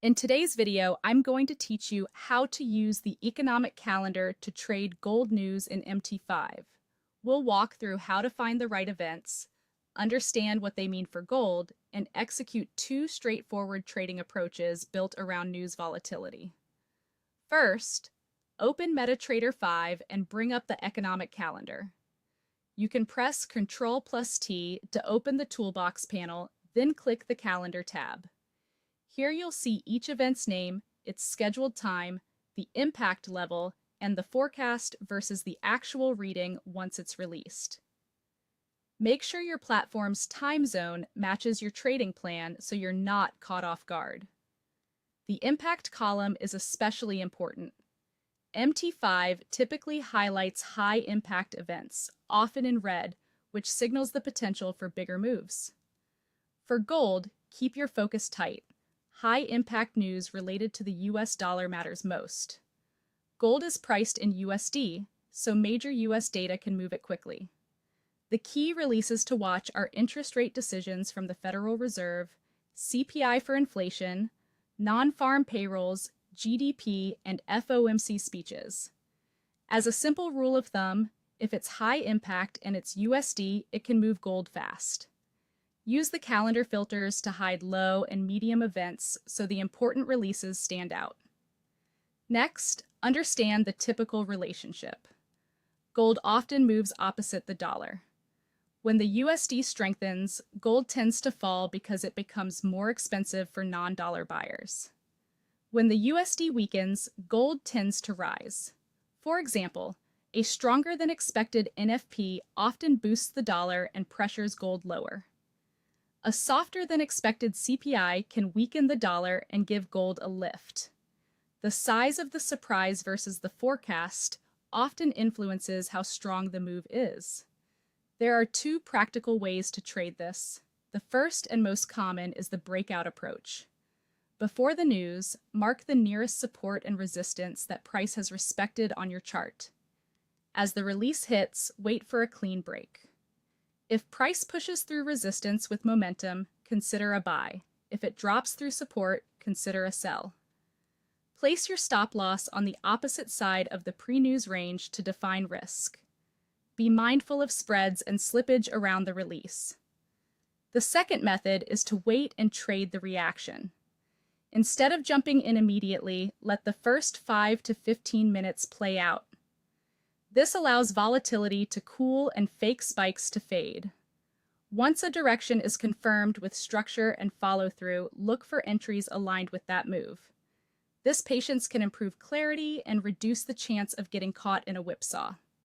In today's video, I'm going to teach you how to use the economic calendar to trade gold news in MT5. We'll walk through how to find the right events, understand what they mean for gold, and execute two straightforward trading approaches built around news volatility. First, open MetaTrader 5 and bring up the economic calendar. You can press Ctrl+T to open the toolbox panel, then click the calendar tab. Here you'll see each event's name, its scheduled time, the impact level, and the forecast versus the actual reading once it's released. Make sure your platform's time zone matches your trading plan so you're not caught off guard. The impact column is especially important. MT5 typically highlights high-impact events, often in red, which signals the potential for bigger moves. For gold, keep your focus tight. High-impact news related to the US dollar matters most. Gold is priced in USD, so major US data can move it quickly. The key releases to watch are interest rate decisions from the Federal Reserve, CPI for inflation, non-farm payrolls, GDP, and FOMC speeches. As a simple rule of thumb, if it's high impact and it's USD, it can move gold fast. Use the calendar filters to hide low and medium events so the important releases stand out. Next, understand the typical relationship. Gold often moves opposite the dollar. When the USD strengthens, gold tends to fall because it becomes more expensive for non-dollar buyers. When the USD weakens, gold tends to rise. For example, a stronger than expected NFP often boosts the dollar and pressures gold lower. A softer than expected CPI can weaken the dollar and give gold a lift. The size of the surprise versus the forecast often influences how strong the move is. There are two practical ways to trade this. The first and most common is the breakout approach. Before the news, mark the nearest support and resistance that price has respected on your chart. As the release hits, wait for a clean break. If price pushes through resistance with momentum, consider a buy. If it drops through support, consider a sell. Place your stop loss on the opposite side of the pre-news range to define risk. Be mindful of spreads and slippage around the release. The second method is to wait and trade the reaction. Instead of jumping in immediately, let the first 5 to 15 minutes play out. This allows volatility to cool and fake spikes to fade. Once a direction is confirmed with structure and follow-through, look for entries aligned with that move. This patience can improve clarity and reduce the chance of getting caught in a whipsaw.